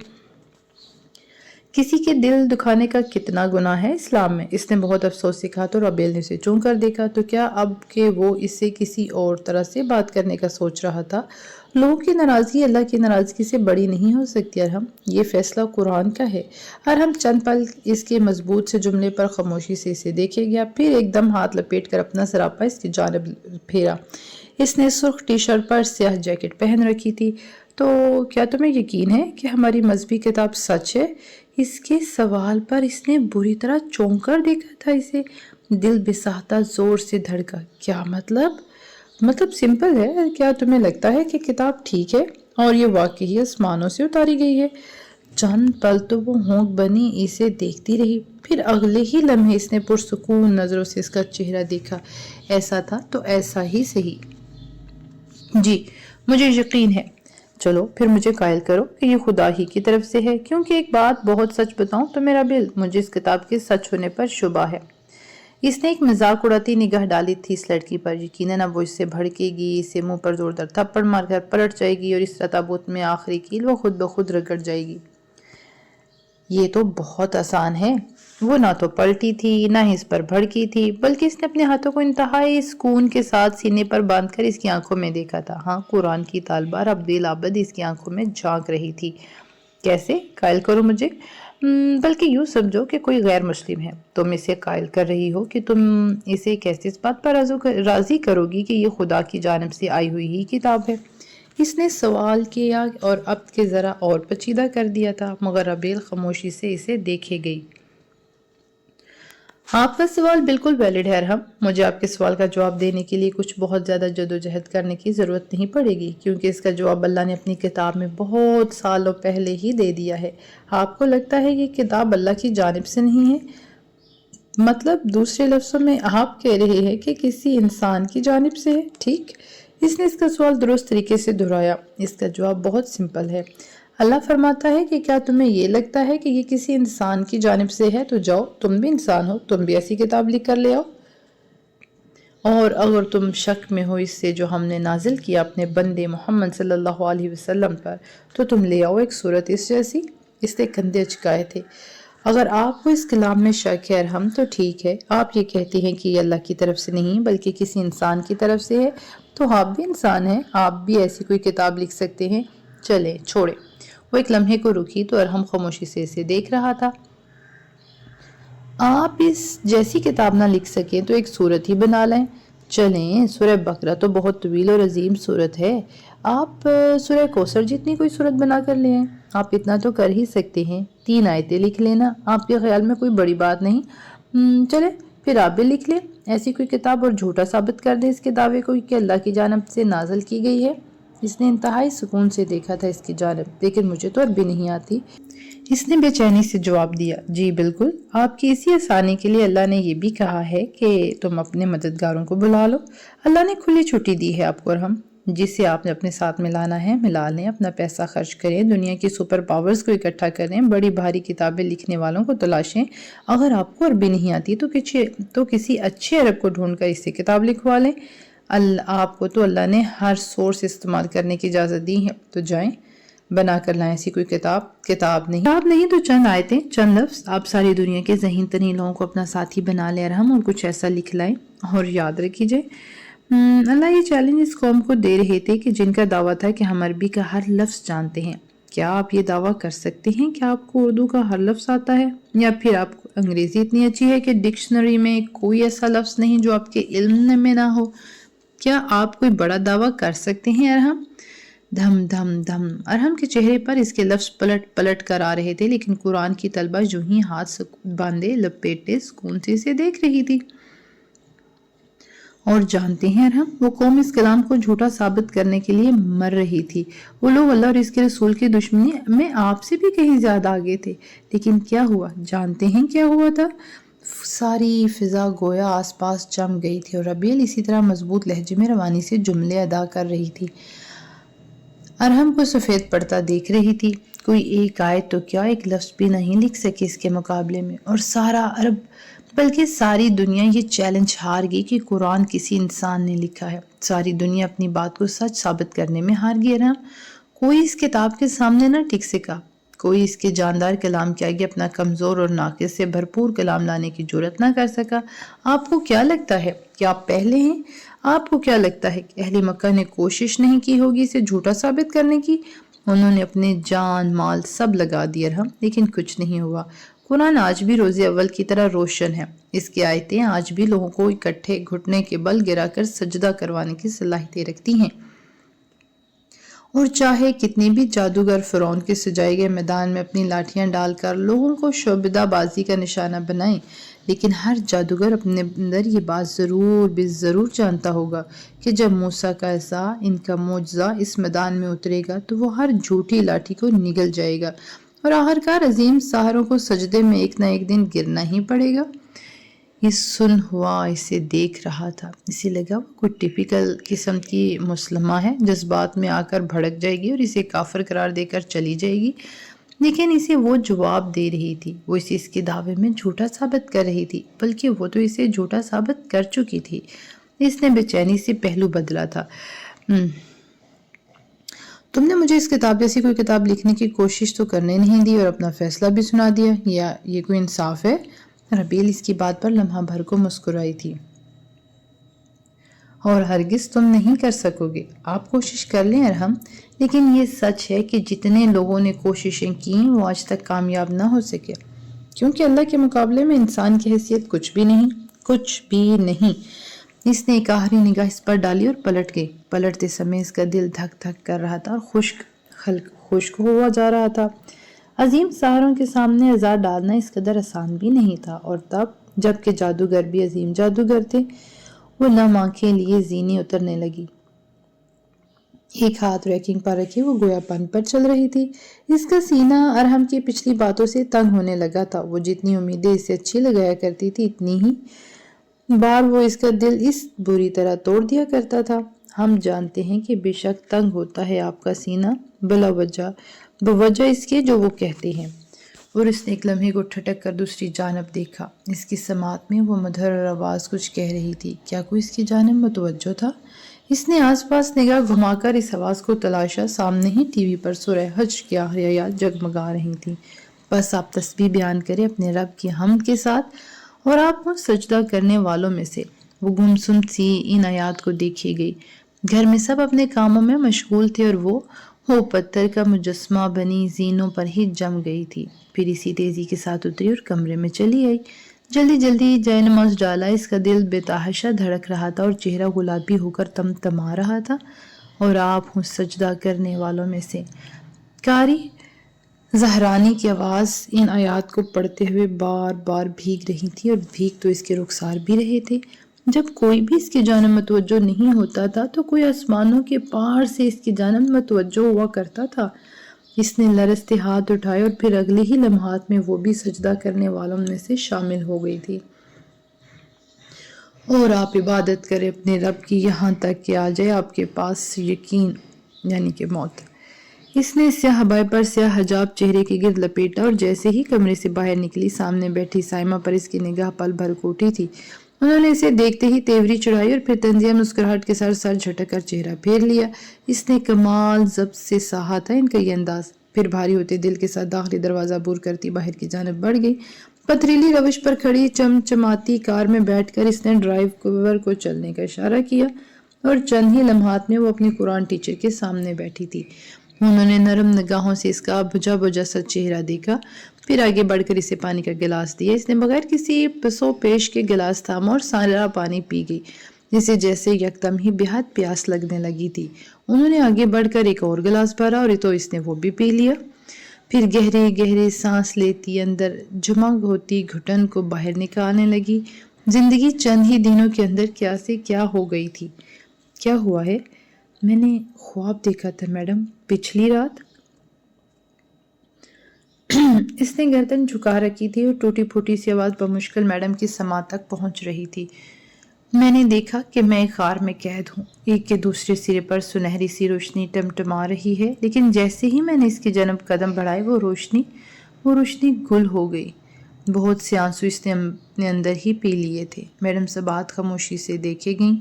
کسی کے دل دکھانے کا کتنا گناہ ہے اسلام میں؟ اس نے بہت افسوس سے کہا تو ربیل نے اسے چونک کر دیکھا۔ تو کیا اب کہ وہ اس سے کسی اور طرح سے بات کرنے کا سوچ رہا تھا؟ لوگوں کی ناراضگی اللہ کی ناراضگی سے بڑی نہیں ہو سکتی ارحم، یہ فیصلہ قرآن کا ہے۔ ارحم چند پل اس کے مضبوط سے جملے پر خاموشی سے اسے دیکھے گیا، پھر ایک دم ہاتھ لپیٹ کر اپنا سراپا اس کی جانب پھیرا۔ اس نے سرخ ٹی شرٹ پر سیاہ جیکٹ پہن رکھی تھی۔ تو کیا تمہیں یقین ہے کہ ہماری مذہبی کتاب سچ ہے؟ اس کے سوال پر اس نے بری طرح چونک کر دیکھا تھا اسے۔ دل بساہتا زور سے دھڑکا۔ کیا مطلب سمپل ہے، کیا تمہیں لگتا ہے کہ کتاب ٹھیک ہے اور یہ واقعی آسمانوں سے اتاری گئی ہے؟ چند پل تو وہ ہونک بنی اسے دیکھتی رہی، پھر اگلے ہی لمحے اس نے پرسکون نظروں سے اس کا چہرہ دیکھا۔ ایسا تھا تو ایسا ہی صحیح۔ جی مجھے یقین ہے۔ چلو پھر مجھے قائل کرو کہ یہ خدا ہی کی طرف سے ہے، کیونکہ ایک بات بہت سچ بتاؤں تو میرا بل، مجھے اس کتاب کے سچ ہونے پر شبہ ہے۔ اس نے ایک مذاق اڑاتی نگاہ ڈالی تھی اس لڑکی پر۔ یقیناً اب وہ اس سے بھڑکے گی، اسے منہ پر زوردار تھپڑ مار کر پلٹ جائے گی اور اس تابوت میں آخری کیل وہ خود بخود رگڑ جائے گی۔ یہ تو بہت آسان ہے۔ وہ نہ تو پلٹی تھی نہ ہی اس پر بھڑکی تھی، بلکہ اس نے اپنے ہاتھوں کو انتہائی سکون کے ساتھ سینے پر باندھ کر اس کی آنکھوں میں دیکھا تھا۔ ہاں، قرآن کی طالبہ اب دل آبد اس کی آنکھوں میں جھانک رہی تھی۔ کیسے؟ قائل کرو مجھے؟ بلکہ یوں سمجھو کہ کوئی غیر مسلم ہے، تم اسے قائل کر رہی ہو کہ تم اسے کیسے اس بات پر راضی کرو گی کہ یہ خدا کی جانب سے آئی ہوئی ہی کتاب ہے؟ اس نے سوال کیا اور اب کے ذرا اور پیچیدہ کر دیا تھا، مگر ربیل خاموشی سے اسے دیکھے گئی۔ آپ کا سوال بالکل ویلڈ ہے ارحم۔ مجھے آپ کے سوال کا جواب دینے کے لیے کچھ بہت زیادہ جدوجہد کرنے کی ضرورت نہیں پڑے گی، کیونکہ اس کا جواب اللہ نے اپنی کتاب میں بہت سالوں پہلے ہی دے دیا ہے۔ آپ کو لگتا ہے یہ کتاب اللہ کی جانب سے نہیں ہے؟ مطلب دوسرے لفظوں میں آپ کہہ رہے ہیں کہ کسی انسان کی جانب سے ہے، ٹھیک؟ اس نے اس کا سوال درست طریقے سے دہرایا۔ اس کا جواب بہت سمپل ہے۔ اللہ فرماتا ہے کہ کیا تمہیں یہ لگتا ہے کہ یہ کسی انسان کی جانب سے ہے؟ تو جاؤ، تم بھی انسان ہو، تم بھی ایسی کتاب لکھ کر لے آؤ۔ اور اگر تم شک میں ہو اس سے جو ہم نے نازل کیا اپنے بندے محمد صلی اللہ علیہ وسلم پر، تو تم لے آؤ ایک صورت اس جیسی۔ اس نے کندھے اچکائے تھے۔ اگر آپ کو اس کلام میں شک ہے ارحم تو ٹھیک ہے، آپ یہ کہتی ہیں کہ یہ اللہ کی طرف سے نہیں بلکہ کسی انسان کی طرف سے ہے، تو آپ بھی انسان ہیں، آپ بھی ایسی کوئی کتاب لکھ سکتے ہیں۔ چلے چھوڑے۔ وہ ایک لمحے کو رکی تو ارحم خاموشی سے اسے دیکھ رہا تھا۔ آپ اس جیسی کتاب نہ لکھ سکیں تو ایک سورت ہی بنا لیں۔ چلیں، سورہ بقرہ تو بہت طویل اور عظیم سورت ہے، آپ سورہ کوثر جتنی کوئی سورت بنا کر لے آئیں۔ آپ اتنا تو کر ہی سکتے ہیں، 3 آیتیں لکھ لینا، آپ کے خیال میں کوئی بڑی بات نہیں۔ چلیں پھر آپ بھی لکھ لیں ایسی کوئی کتاب اور جھوٹا ثابت کر دیں اس کے دعوے کو کہ اللہ کی جانب سے نازل کی گئی ہے۔ اس نے انتہائی سکون سے دیکھا تھا اس کی جانب، لیکن مجھے تو عربی نہیں آتی۔ اس نے بے چینی سے جواب دیا، جی بالکل، آپ کی اسی آسانی کے لیے اللہ نے یہ بھی کہا ہے کہ تم اپنے مددگاروں کو بلا لو۔ اللہ نے کھلی چھٹی دی ہے آپ کو، اور ہم جسے آپ نے اپنے ساتھ ملانا ہے ملا لیں، اپنا پیسہ خرچ کریں، دنیا کی سپر پاورز کو اکٹھا کریں، بڑی بھاری کتابیں لکھنے والوں کو تلاشیں۔ اگر آپ کو عربی نہیں آتی تو کسی اچھے عرب کو ڈھونڈ کر اس سے کتاب لکھوا لیں۔ آپ کو تو اللہ نے ہر سورس استعمال کرنے کی اجازت دی ہے، تو جائیں بنا کر لائیں ایسی کوئی کتاب نہیں تو چند آیتیں، چند لفظ، آپ ساری دنیا کے ذہین ترین لوگوں کو اپنا ساتھی بنا لیں ارحم، اور کچھ ایسا لکھ لائیں۔ اور یاد رکھیے اللہ یہ چیلنج اس قوم کو دے رہے تھے کہ جن کا دعویٰ تھا کہ ہم عربی کا ہر لفظ جانتے ہیں۔ کیا آپ یہ دعویٰ کر سکتے ہیں کہ آپ کو اردو کا ہر لفظ آتا ہے؟ یا پھر آپ کو انگریزی اتنی اچھی ہے کہ ڈکشنری میں کوئی ایسا لفظ نہیں جو آپ کے علم میں نہ ہو؟ کیا آپ کوئی بڑا دعویٰ کر سکتے ہیں ارحم؟ دھم دھم دھم، ارحم کے چہرے پر اس کے لفظ پلٹ پلٹ کر آ رہے تھے، لیکن قرآن کی طلبہ جو ہی ہاتھ باندھے لپیٹے سکون سے اسے دیکھ رہی تھی۔ اور جانتے ہیں ارحم، وہ قوم اس کلام کو جھوٹا ثابت کرنے کے لیے مر رہی تھی۔ وہ لوگ اللہ اور اس کے رسول کی دشمنی میں آپ سے بھی کہیں زیادہ آگے تھے۔ لیکن کیا ہوا؟ جانتے ہیں کیا ہوا تھا؟ ساری فضا گویا آس پاس جم گئی تھی، اور ربیل اسی طرح مضبوط لہجے میں روانی سے جملے ادا کر رہی تھی۔ ارحم کو سفید پڑتا دیکھ رہی تھی، کوئی ایک آیت تو کیا ایک لفظ بھی نہیں لکھ سکے اس کے مقابلے میں، اور سارا عرب بلکہ ساری دنیا یہ چیلنج ہار گئی کہ قرآن کسی انسان نے لکھا ہے۔ ساری دنیا اپنی بات کو سچ ثابت کرنے میں ہار گئی ارحم۔ کوئی اس کتاب کے سامنے نہ ٹک سکا، کوئی اس کے جاندار کلام کے آگے اپنا کمزور اور ناقص سے بھرپور کلام لانے کی جرات نہ کر سکا۔ آپ کو کیا لگتا ہے کہ آپ پہلے ہیں؟ آپ کو کیا لگتا ہے کہ اہل مکہ نے کوشش نہیں کی ہوگی اسے جھوٹا ثابت کرنے کی؟ انہوں نے اپنے جان مال سب لگا دیے ارحم، لیکن کچھ نہیں ہوا۔ قرآن آج بھی روز اول کی طرح روشن ہے، اس کی آیتیں آج بھی لوگوں کو اکٹھے گھٹنے کے بل گرا کر سجدہ کروانے کی صلاحیتیں رکھتی ہیں۔ اور چاہے کتنی بھی جادوگر فرعون کے سجائے گئے میدان میں اپنی لاٹھیاں ڈال کر لوگوں کو شعبدہ بازی کا نشانہ بنائیں، لیکن ہر جادوگر اپنے اندر یہ بات ضرور جانتا ہوگا کہ جب موسیٰ کا عصا، ان کا معجزہ اس میدان میں اترے گا تو وہ ہر جھوٹی لاٹھی کو نگل جائے گا، اور آخرکار عظیم ساحروں کو سجدے میں ایک نہ ایک دن گرنا ہی پڑے گا۔ یہ سن ہوا اسے دیکھ رہا تھا، اسے لگا وہ کوئی ٹپیکل قسم کی مسلمہ ہے، جذبات میں آ کر بھڑک جائے گی اور اسے کافر قرار دے کر چلی جائے گی، لیکن اسے وہ جواب دے رہی تھی، وہ اسے اس کے دعوے میں جھوٹا ثابت کر رہی تھی، بلکہ وہ تو اسے جھوٹا ثابت کر چکی تھی۔ اس نے بے چینی سے پہلو بدلا تھا۔ تم نے مجھے اس کتاب جیسی کوئی کتاب لکھنے کی کوشش تو کرنے نہیں دی اور اپنا فیصلہ بھی سنا دیا، یا یہ کوئی انصاف ہے؟ ربیل اس کی بات پر لمحہ بھر کو مسکرائی تھی۔ اور ہرگز تم نہیں کر سکو گے، آپ کوشش کر لیں ارحم، لیکن یہ سچ ہے کہ جتنے لوگوں نے کوششیں کیں وہ آج تک کامیاب نہ ہو سکے، کیونکہ اللہ کے مقابلے میں انسان کی حیثیت کچھ بھی نہیں۔ اس نے ایک آخری نگاہ اس پر ڈالی اور پلٹ گئی۔ پلٹتے سمے اس کا دل دھک دھک کر رہا تھا اور خشک ہوا جا رہا تھا۔ عظیم سحروں کے سامنے عزا ڈالنا اس قدر آسان بھی نہیں تھا، اور تب جب کہ جادوگر بھی عظیم جادوگر تھے، وہ نم آنکھیں لیے زینیں اترنے لگی۔ ایک ہاتھ ریکنگ پر رکھے وہ گویا پن پر چل رہی تھی۔ اس کا سینہ ارحم کی پچھلی باتوں سے تنگ ہونے لگا تھا۔ وہ جتنی امیدیں اسے اچھی لگایا کرتی تھی، اتنی ہی بار وہ اس کا دل اس بری طرح توڑ دیا کرتا تھا۔ ہم جانتے ہیں کہ بے شک تنگ ہوتا ہے آپ کا سینہ بلا وجہ، بوجہ اس کے جو وہ کہتے ہیں۔ اور اس نے ایک لمحے کو ٹھٹک کر دوسری جانب دیکھا۔ اس کی سماعت میں وہ مدھر آواز کچھ کہہ رہی تھی۔ کیا کوئی اس کی جانب متوجہ تھا؟ اس نے آس پاس نگاہ گھما کر اس آواز کو تلاشا۔ سامنے ہی ٹی وی پر سورہ حج کی آخری آیات جگمگا رہی تھیں۔ بس آپ تسبیح بیان کریں اپنے رب کی حمد کے ساتھ، اور آپ کو سجدہ کرنے والوں میں سے۔ وہ گمسم سی ان آیات کو دیکھی گئی۔ گھر میں سب اپنے کاموں میں مشغول تھے، اور وہ پتھر کا مجسمہ بنی زینوں پر ہی جم گئی تھی۔ پھر اسی تیزی کے ساتھ اتری اور کمرے میں چلی آئی۔ جلدی جلدی جے نماز ڈالا، اس کا دل بے تحاشا دھڑک رہا تھا اور چہرہ گلابی ہو کر تمتما رہا تھا۔ اور آپ ہوں سجدہ کرنے والوں میں سے۔ قاری زہرانی کی آواز ان آیات کو پڑھتے ہوئے بار بار بھیگ رہی تھی، اور بھیگ تو اس کے رخسار بھی رہے تھے۔ جب کوئی بھی اس کی جانب متوجہ نہیں ہوتا تھا تو کوئی آسمانوں کے پار سے اس کی جانب متوجہ ہوا کرتا تھا۔ اس نے لرزتے ہاتھ اٹھائے اور پھر اگلے ہی لمحات میں وہ بھی سجدہ کرنے والوں میں سے شامل ہو گئی تھی۔ اور آپ عبادت کریں اپنے رب کی یہاں تک کہ آ جائے آپ کے پاس یقین، یعنی کہ موت۔ اس نے سیاہ ابائی پر سیاہ حجاب چہرے کے گرد لپیٹا اور جیسے ہی کمرے سے باہر نکلی، سامنے بیٹھی سائمہ پر اس کی نگاہ پل بھر کو اٹھی تھی۔ انہوں نے اسے دیکھتے ہی تیوری چڑھائی اور پھر طنزیہ مسکراہٹ کے ساتھ سر جھٹک کر چہرہ پھیر لیا۔ اس نے کمال ضبط سے سہا تھا ان کا یہ انداز۔ پھر بھاری ہوتے دل کے ساتھ داخلی دروازہ عبور کرتی باہر کی جانب بڑھ گئی۔ پتھریلی روش پر کھڑی چمچماتی کار میں بیٹھ کر اس نے ڈرائیور کو چلنے کا اشارہ کیا، اور چند ہی لمحات میں وہ اپنی قرآن ٹیچر کے سامنے بیٹھی تھی۔ انہوں نے نرم نگاہوں سے اس کا بجھا بجھا سا چہرہ دیکھا، پھر آگے بڑھ کر اسے پانی کا گلاس دیا۔ اس نے بغیر کسی پسو پیش کے گلاس تھاما اور سارا پانی پی گئی، جسے جیسے یکدم ہی بےحد پیاس لگنے لگی تھی۔ انہوں نے آگے بڑھ کر ایک اور گلاس بھرا اور تو اس نے وہ بھی پی لیا۔ پھر گہرے گہرے سانس لیتی اندر جمع ہوتی گھٹن کو باہر نکالنے لگی۔ زندگی چند ہی دنوں کے اندر کیا سے کیا ہو گئی تھی۔ کیا ہوا ہے؟ میں نے خواب دیکھا تھا میڈم، پچھلی رات۔ اس نے گردن جھکا رکھی تھی اور ٹوٹی پھوٹی سی آواز بمشکل میڈم کی سماعت تک پہنچ رہی تھی۔ میں نے دیکھا کہ میں ایک غار میں قید ہوں، ایک کے دوسرے سرے پر سنہری سی روشنی ٹمٹما رہی ہے، لیکن جیسے ہی میں نے اس کی جانب قدم بڑھائے وہ روشنی گل ہو گئی۔ بہت سے آنسو اس نے اپنے اندر ہی پی لیے تھے۔ میڈم سبات خاموشی سے دیکھے گئیں۔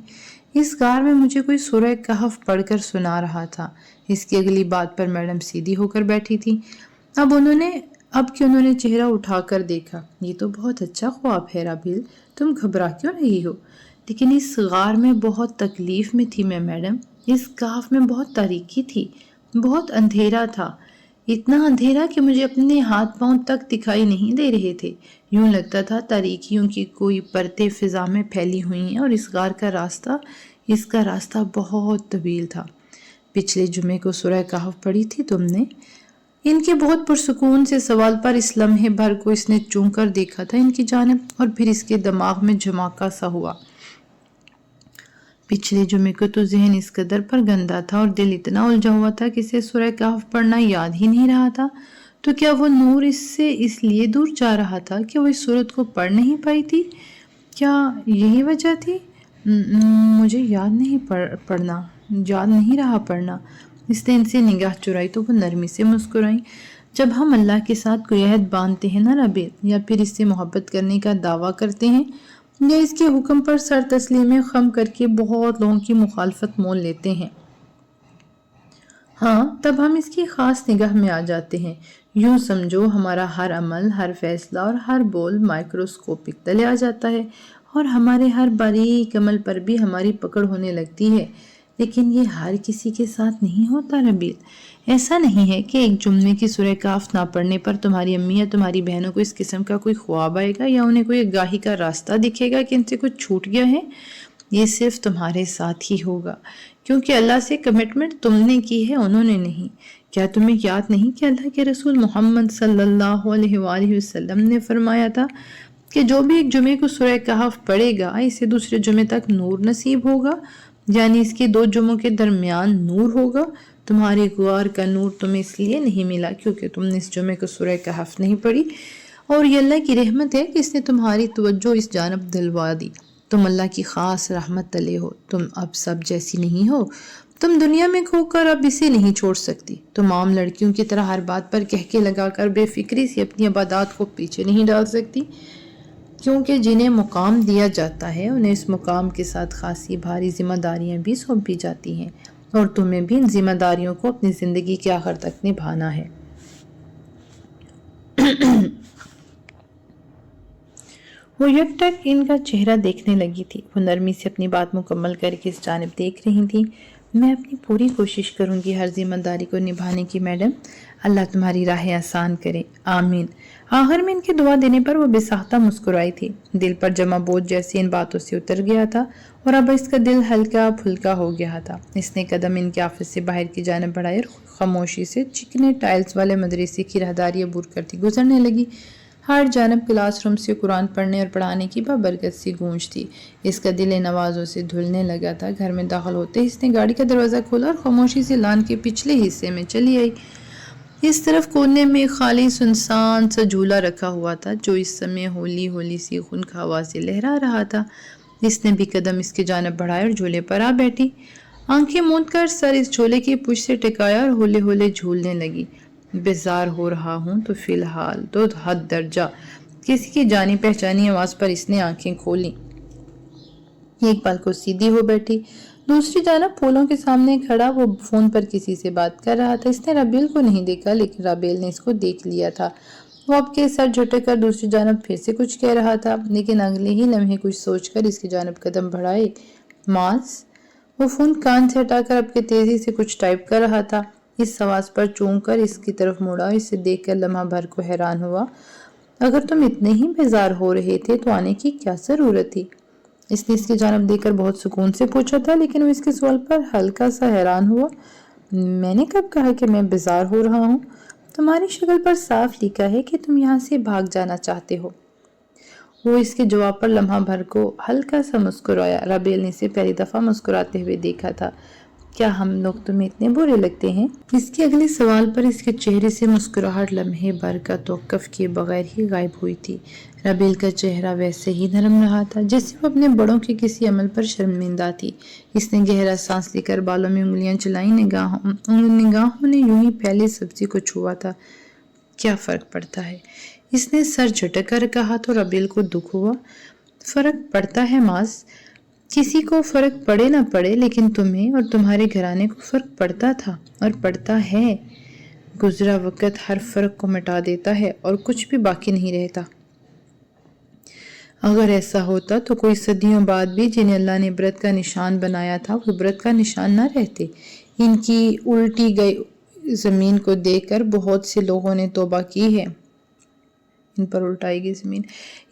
اس غار میں مجھے کوئی سورہ کہف پڑھ کر سنا رہا تھا۔ اس کی اگلی بات پر میڈم سیدھی ہو کر بیٹھی تھی۔ اب کہ انہوں نے چہرہ اٹھا کر دیکھا۔ یہ تو بہت اچھا خواب ہے رابیل، تم گھبرا کیوں رہی ہو؟ لیکن اس غار میں بہت تکلیف میں تھی میں میڈم۔ اس کہف میں بہت تاریکی تھی، بہت اندھیرا تھا، اتنا اندھیرا کہ مجھے اپنے ہاتھ پاؤں تک دکھائی نہیں دے رہے تھے۔ یوں لگتا تھا تاریکیوں کی کوئی پرتیں فضا میں پھیلی ہوئی ہیں، اور اس غار کا راستہ بہت طویل تھا۔ پچھلے جمعے کو سورہ کہف پڑھی تھی تم نے؟ ان کے بہت پرسکون سے سوال پر اس لمحے بھر کو اس نے چون کر دیکھا تھا ان کی جانب، اور پھر اس کے دماغ میں جھماکا سا ہوا۔ پچھلے جمعے کو تو ذہن اس قدر پر گندا تھا اور دل اتنا الجھا ہوا تھا کہ اسے سورہ کہف پڑھنا یاد ہی نہیں رہا تھا۔ تو کیا وہ نور اس سے اس لیے دور جا رہا تھا کہ وہ اس سورت کو پڑھ نہیں پائی تھی؟ کیا یہی وجہ تھی؟ مجھے یاد نہیں رہا پڑھنا۔ اس نے ان سے نگاہ چرائی تو وہ نرمی سے مسکرائیں۔ جب ہم اللہ کے ساتھ کوئی عہد باندھتے ہیں نا ربیع، یا پھر اس سے محبت کرنے کا دعویٰ کرتے ہیں، یا اس کے حکم پر سر تسلیم خم کر کے بہت لوگوں کی مخالفت مول لیتے ہیں، ہاں، تب ہم اس کی خاص نگاہ میں آ جاتے ہیں۔ یوں سمجھو ہمارا ہر عمل، ہر فیصلہ اور ہر بول مائکروسکوپک تلے آ جاتا ہے، اور ہمارے ہر باریک عمل پر بھی ہماری پکڑ ہونے لگتی ہے۔ لیکن یہ ہر کسی کے ساتھ نہیں ہوتا ربیع۔ ایسا نہیں ہے کہ ایک جمعے کی سورہ کہف نہ پڑھنے پر تمہاری امی یا تمہاری بہنوں کو اس قسم کا کوئی خواب آئے گا، یا انہیں کوئی آگاہی کا راستہ دکھے گا کہ ان سے کچھ چھوٹ گیا ہے۔ یہ صرف تمہارے ساتھ ہی ہوگا، کیونکہ اللہ سے کمٹمنٹ تم نے کی ہے، انہوں نے نہیں۔ کیا تمہیں یاد نہیں کہ اللہ کے رسول محمد صلی اللہ علیہ وآلہ وسلم نے فرمایا تھا کہ جو بھی ایک جمعے کو سورہ کہف پڑھے گا اسے دوسرے جمعے تک نور نصیب ہوگا، یعنی اس کے 2 جمعوں کے درمیان نور ہوگا۔ تمہارے غار کا نور تمہیں اس لیے نہیں ملا کیونکہ تم نے اس جمعے کو سورہ کہف نہیں پڑھی، اور یہ اللہ کی رحمت ہے کہ اس نے تمہاری توجہ اس جانب دلوا دی۔ تم اللہ کی خاص رحمت تلے ہو، تم اب سب جیسی نہیں ہو، تم دنیا میں کھو کر اب اسے نہیں چھوڑ سکتی۔ تم عام لڑکیوں کی طرح ہر بات پر کہکے لگا کر بے فکری سے اپنی عبادات کو پیچھے نہیں ڈال سکتی، کیونکہ جنہیں مقام دیا جاتا ہے انہیں اس مقام کے ساتھ خاصی بھاری ذمہ داریاں بھی سونپی جاتی ہیں، اور تمہیں بھی ان ذمہ داریوں کو اپنی زندگی کے آخر تک نبھانا ہے۔ وہ یک ٹک ان کا چہرہ دیکھنے لگی تھی۔ وہ نرمی سے اپنی بات مکمل کر کے اس جانب دیکھ رہی تھی۔ میں اپنی پوری کوشش کروں گی ہر ذمہ داری کو نبھانے کی میڈم، اللہ تمہاری راہیں آسان کرے، آمین۔ آخر میں ان کی دعا دینے پر وہ بے ساختہ مسکرائی تھی۔ دل پر جمع بوجھ جیسے ان باتوں سے اتر گیا تھا اور اب اس کا دل ہلکا پھلکا ہو گیا تھا۔ اس نے قدم ان کے آفس سے باہر کی جانب بڑھائے اور خاموشی سے چکنے ٹائلز والے مدرسے کی راہداری عبور کرتی گزرنے لگی۔ ہر جانب کلاس روم سے قرآن پڑھنے اور پڑھانے کی بابرکت سی گونج تھی۔ اس کا دل نوازوں سے دھلنے لگا تھا۔ گھر میں داخل ہوتے اس نے گاڑی کا دروازہ کھولا اور خاموشی سے لان کے پچھلے حصے میں چلی آئی۔ اس طرف کونے میں خالی سنسان سا جھولا رکھا ہوا تھا جو اس سمے ہولی ہولی سی خنک ہوا سے لہرا رہا تھا۔ اس نے بھی قدم اس کی جانب بڑھائے اور جھولے پر آ بیٹھی۔ آنکھیں موند کر سر اس جھولے کی پشت سے ٹکایا اور ہولے ہولے جھولنے لگی۔ بیزار ہو رہا ہوں تو فی الحال تو حد درجہ کسی کی جانی پہچانی آواز پر اس نے آنکھیں کھولیں۔ ایک پل کو سیدھی ہو بیٹھی۔ دوسری جانب پھولوں کے سامنے کھڑا وہ فون پر کسی سے بات کر رہا تھا۔ اس نے رابیل کو نہیں دیکھا لیکن رابیل نے اس کو دیکھ لیا تھا۔ وہ اب کے سر جھٹک کر دوسری جانب پھر سے کچھ کہہ رہا تھا لیکن اگلے ہی لمحے کچھ سوچ کر اس کی جانب قدم بڑھائے۔ ماس، وہ فون کان سے ہٹا کر اب کے تیزی سے کچھ ٹائپ کر رہا تھا۔ اس آواز پر چونک کر اس کی طرف مڑا، اسے دیکھ کر لمحہ بھر کو حیران ہوا۔ اگر تم اتنے ہی بیزار ہو رہے تھے تو آنے کی کیا ضرورت تھی؟ اس نے اس کی جانب دیکھ کر بہت سکون سے پوچھا تھا لیکن وہ اس کے سوال پر ہلکا سا حیران ہوا۔ میں نے کب کہا کہ میں بیزار ہو رہا ہوں؟ تمہاری شکل پر صاف لکھا ہے کہ تم یہاں سے بھاگ جانا چاہتے ہو۔ وہ اس کے جواب پر لمحہ بھر کو ہلکا سا مسکرایا۔ رابیل نے اسے پہلی دفعہ مسکراتے ہوئے دیکھا تھا۔ کیا ہم لوگ تمہیں اتنے برے لگتے ہیں؟ اس کے اگلے سوال پر اس کے چہرے سے مسکراہٹ لمحے بھر کا توقف کیے بغیر ہی غائب ہوئی تھی۔ رابیل کا چہرہ ویسے ہی نرم رہا تھا جیسے وہ اپنے بڑوں کے کسی عمل پر شرمندہ تھی۔ اس نے گہرا سانس لے کر بالوں میں انگلیاں چلائیں، نگاہوں نے یوں ہی پھیلے سبزی کو چھوا تھا۔ کیا فرق پڑتا ہے؟ اس نے سر جھٹک کر کہا تو رابیل کو دکھ ہوا۔ فرق پڑتا ہے ماس، کسی کو فرق پڑے نہ پڑے لیکن تمہیں اور تمہارے گھرانے کو فرق پڑتا تھا اور پڑتا ہے۔ گزرا وقت ہر فرق کو مٹا دیتا ہے اور کچھ بھی باقی نہیں رہتا۔ اگر ایسا ہوتا تو کوئی صدیوں بعد بھی جنہیں اللہ نے عبرت کا نشان بنایا تھا وہ عبرت کا نشان نہ رہتے۔ ان کی الٹی گئی زمین کو دیکھ کر بہت سے لوگوں نے توبہ کی ہے۔ ان پر الٹائی گئی زمین۔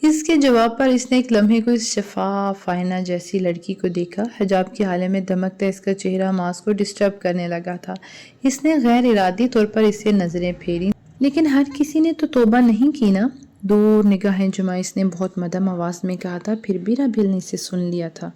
اس کے جواب پر اس نے ایک لمحے کو اس شفاف آئینہ جیسی لڑکی کو دیکھا۔ حجاب کے حالے میں دمکتا اس کا چہرہ ماس کو ڈسٹرب کرنے لگا تھا۔ اس نے غیر ارادی طور پر اس سے نظریں پھیری لیکن ہر کسی نے تو توبہ نہیں کی نا۔ دور نگاہیں جمائے اس نے بہت مدھم آواز میں کہا تھا، پھر بھی رابیل نے اسے سن لیا تھا۔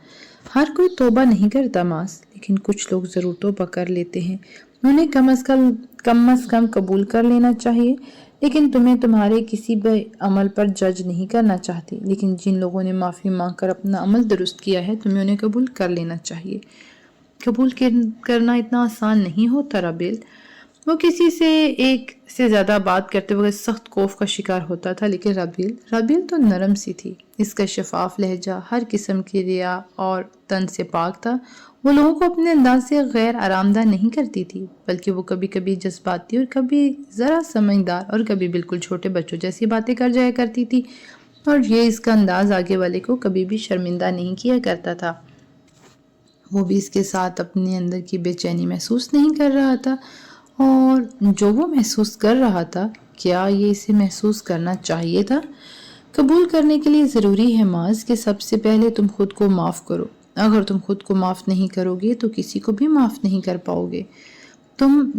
ہر کوئی توبہ نہیں کرتا ماس، لیکن کچھ لوگ ضرور توبہ کر لیتے ہیں۔ انہیں کم از کم قبول کر لینا چاہیے۔ لیکن تمہیں تمہارے کسی بھی عمل پر جج نہیں کرنا چاہتی، لیکن جن لوگوں نے معافی مانگ کر اپنا عمل درست کیا ہے تمہیں انہیں قبول کر لینا چاہیے۔ قبول کرنا اتنا آسان نہیں ہوتا رابیل۔ وہ کسی سے ایک سے زیادہ بات کرتے وقت سخت خوف کا شکار ہوتا تھا لیکن رابیل تو نرم سی تھی۔ اس کا شفاف لہجہ ہر قسم کی ریا اور تن سے پاک تھا۔ وہ لوگوں کو اپنے انداز سے غیر آرام دہ نہیں کرتی تھی بلکہ وہ کبھی کبھی جذباتی اور کبھی ذرا سمجھدار اور کبھی بالکل چھوٹے بچوں جیسی باتیں کر جایا کرتی تھی، اور یہ اس کا انداز آگے والے کو کبھی بھی شرمندہ نہیں کیا کرتا تھا۔ وہ بھی اس کے ساتھ اپنے اندر کی بے چینی محسوس نہیں کر رہا تھا، اور جو وہ محسوس کر رہا تھا کیا یہ اسے محسوس کرنا چاہیے تھا؟ قبول کرنے کے لیے ضروری ہے ماز کہ سب سے پہلے تم خود کو معاف کرو۔ اگر تم خود کو معاف نہیں کرو گے تو کسی کو بھی معاف نہیں کر پاؤ گے۔ تم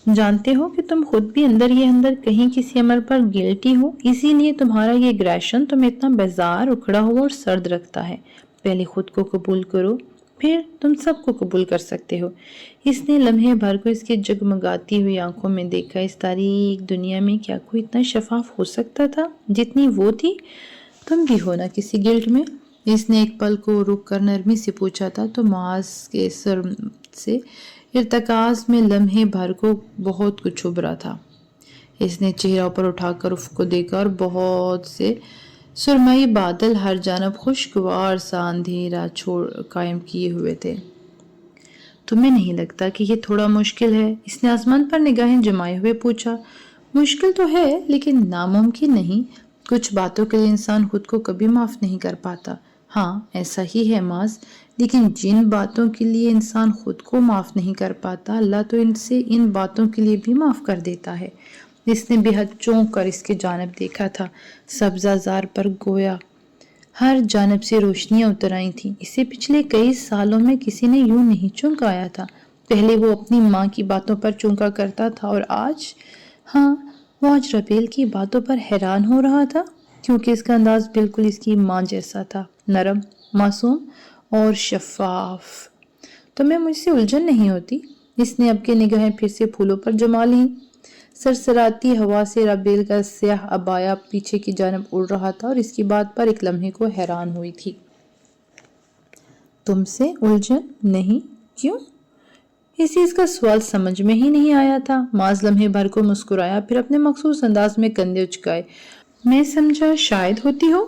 جانتے ہو کہ تم خود بھی اندر کہیں کسی عمل پر گلٹی ہو، اسی لیے تمہارا یہ اگریشن تمہیں اتنا بیزار، اکھڑا ہوا اور سرد رکھتا ہے۔ پہلے خود کو قبول کرو، پھر تم سب کو قبول کر سکتے ہو۔ اس نے لمحے بھر کو اس کے جگمگاتی ہوئی آنکھوں میں دیکھا۔ اس تاریک دنیا میں کیا کوئی اتنا شفاف ہو سکتا تھا جتنی وہ تھی؟ تم بھی ہو نا کسی گلٹ میں؟ اس نے ایک پل کو رک کر نرمی سے پوچھا تھا تو معاذ کے سر سے ارتکاز میں لمحے بھر کو بہت کچھ ابھرا تھا۔ اس نے چہرہ اوپر اٹھا کر افق کو دیکھا اور بہت سے سرمئی بادل ہر جانب خوشگوار سا اندھیرا قائم کیے ہوئے تھے۔ تمہیں نہیں لگتا کہ یہ تھوڑا مشکل ہے؟ اس نے آسمان پر نگاہیں جمائے ہوئے پوچھا۔ مشکل تو ہے لیکن ناممکن نہیں۔ کچھ باتوں کے لیے انسان خود کو کبھی معاف نہیں کر پاتا۔ ہاں ایسا ہی ہے معاذ، لیکن جن باتوں کے لیے انسان خود کو معاف نہیں کر پاتا، اللہ تو ان سے ان باتوں کے لیے بھی معاف کر دیتا ہے۔ اس نے بے حد چونک کر اس کے جانب دیکھا تھا۔ سبزہ زار پر گویا ہر جانب سے روشنیاں اتر آئی تھیں۔ اسے پچھلے کئی سالوں میں کسی نے یوں نہیں چونکایا تھا۔ پہلے وہ اپنی ماں کی باتوں پر چونکا کرتا تھا اور آج وہ آج ربیل کی باتوں پر حیران ہو رہا تھا، کیونکہ اس کا انداز بالکل اس کی ماں جیسا تھا، نرم، معصوم اور شفاف۔ تمہیں مجھ سے الجھن نہیں ہوتی؟ اس نے اب کے نگاہیں پھر سے پھولوں پر جما لیں۔ سرسراتی ہوا سے ربیل کا سیاہ عبایا پیچھے کی جانب اڑ رہا تھا اور اس کی بات پر ایک لمحے کو حیران ہوئی تھی۔ تم سے الجھن نہیں؟ کیوں؟ اسے اس کا سوال سمجھ میں ہی نہیں آیا تھا۔ معاذ لمحے بھر کو مسکرایا، پھر اپنے مخصوص انداز میں کندھے اچکائے۔ میں سمجھا شاید ہوتی ہو۔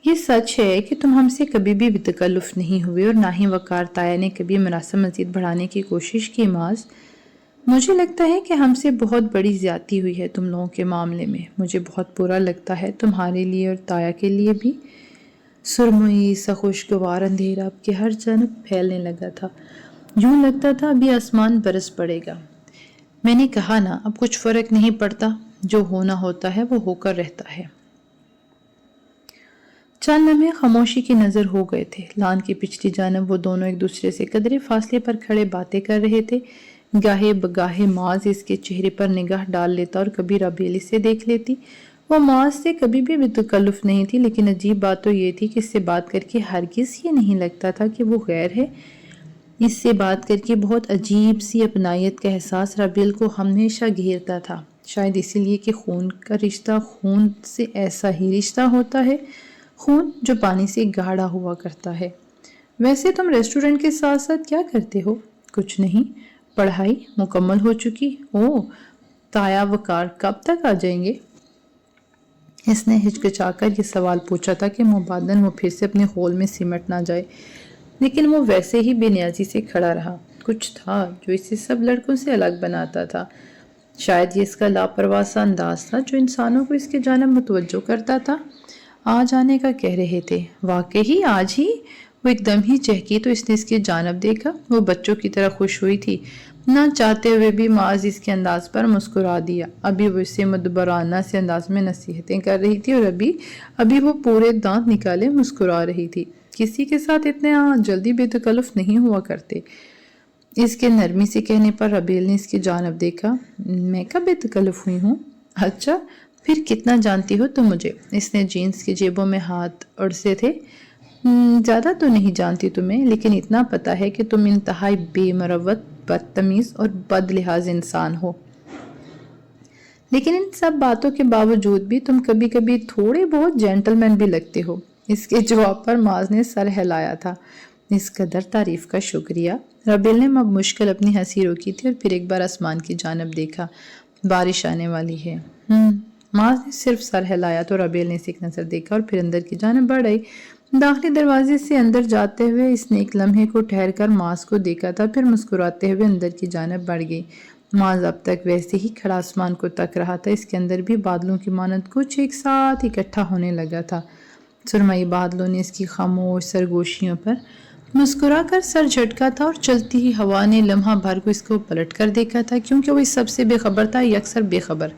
یہ سچ ہے کہ تم ہم سے کبھی بھی بتکلف نہیں ہوئے اور نہ ہی وقار تایا نے کبھی مراسم مزید بڑھانے کی کوشش کی۔ معاذ، مجھے لگتا ہے کہ ہم سے بہت بڑی زیادتی ہوئی ہے تم لوگوں کے معاملے میں۔ مجھے بہت برا لگتا ہے، تمہارے لیے اور تایا کے لیے بھی۔ سرمئی سا خوشگوار اندھیرا اب کے ہر جانب پھیلنے لگا تھا، یوں لگتا تھا ابھی آسمان برس پڑے گا۔ میں نے کہا نا، اب کچھ فرق نہیں پڑتا، جو ہونا ہوتا ہے وہ ہو کر رہتا ہے۔ چند لمحے خاموشی کی نظر ہو گئے تھے۔ لان کی پچھلی جانب وہ دونوں ایک دوسرے سے قدرے فاصلے پر کھڑے باتیں کر رہے تھے۔ گاہے بگاہے معاذ اس کے چہرے پر نگاہ ڈال لیتا اور کبھی ربیل اسے دیکھ لیتی۔ وہ معاذ سے کبھی بھی بتکلف نہیں تھی، لیکن عجیب بات تو یہ تھی کہ اس سے بات کر کے ہرگز یہ نہیں لگتا تھا کہ وہ غیر ہے۔ اس سے بات کر کے بہت عجیب سی اپنائیت کا احساس ربیل کو ہمیشہ گھیرتا تھا، شاید اسی لیے کہ خون کا رشتہ خون سے ایسا ہی رشتہ ہوتا ہے، خون جو پانی سے گاڑھا ہوا کرتا ہے۔ ویسے تم ریسٹورنٹ کے ساتھ ساتھ کیا کرتے ہو؟ کچھ نہیں، پڑھائی مکمل ہو چکی۔ اوہ، تایا وقار کب تک آ جائیں گے؟ اس نے ہچکچا کر یہ سوال پوچھا تھا کہ مبادن وہ پھر سے اپنے ہول میں سمٹ نہ جائے، لیکن وہ ویسے ہی بے نیازی سے کھڑا رہا۔ کچھ تھا جو اسے سب لڑکوں سے الگ بناتا تھا، شاید یہ اس کا لاپرواہ سا انداز تھا جو انسانوں کو اس کے جانب متوجہ کرتا تھا۔ آج آنے کا کہہ رہے تھے، واقعی آج ہی؟ وہ ایک دم ہی چہکی تو اس نے اس کی جانب دیکھا۔ وہ بچوں کی طرح خوش ہوئی تھی، نہ چاہتے ہوئے بھی معاذ اس کے انداز پر مسکرا دیا۔ ابھی وہ اسے مدبرانہ سے انداز میں نصیحتیں کر رہی تھی اور ابھی وہ پورے دانت نکالے مسکرا رہی تھی۔ کسی کے ساتھ اتنے جلدی بے تکلف نہیں ہوا کرتے۔ اس کے نرمی سے کہنے پر ربیل نے اس کی جانب دیکھا۔ میں کب بے تکلف ہوئی ہوں؟ اچھا، پھر کتنا جانتی ہو تم مجھے؟ اس نے جینس کی جیبوں میں ہاتھ اڑسے تھے۔ زیادہ تو نہیں جانتی تمہیں، لیکن اتنا پتا ہے کہ تم انتہائی بے مروت، بدتمیز اور بد لحاظ انسان ہو۔ لیکن ان سب باتوں کے باوجود بھی تم کبھی کبھی تھوڑے بہت جینٹل مین بھی لگتے ہو۔ اس کے جواب پر معاذ نے سر ہلایا تھا۔ اس قدر تعریف کا شکریہ۔ ربیل نے اب مشکل اپنی ہنسی روکی تھی اور پھر ایک بار آسمان کی جانب دیکھا۔ بارش آنے والی ہے۔ معاذ نے صرف سر ہلایا تو ربیل نے اسے ایک نظر دیکھا اور پھر اندر کی جانب بڑھ آئی۔ داخلی دروازے سے اندر جاتے ہوئے اس نے ایک لمحے کو ٹھہر کر معاذ کو دیکھا تھا، پھر مسکراتے ہوئے اندر کی جانب بڑھ گئی۔ معاذ اب تک ویسے ہی کھڑا آسمان کو تک رہا تھا، اس کے اندر بھی بادلوں کی مانند کچھ ایک ساتھ اکٹھا ہونے لگا تھا۔ سرمئی بادلوں نے اس کی خاموش سرگوشیوں پر مسکرا کر سر جھٹکا تھا اور چلتی ہی ہوا نے لمحہ بھر کو اس کو پلٹ کر دیکھا تھا، کیونکہ وہ اس سب سے بے خبر تھا، یکسر بے خبر۔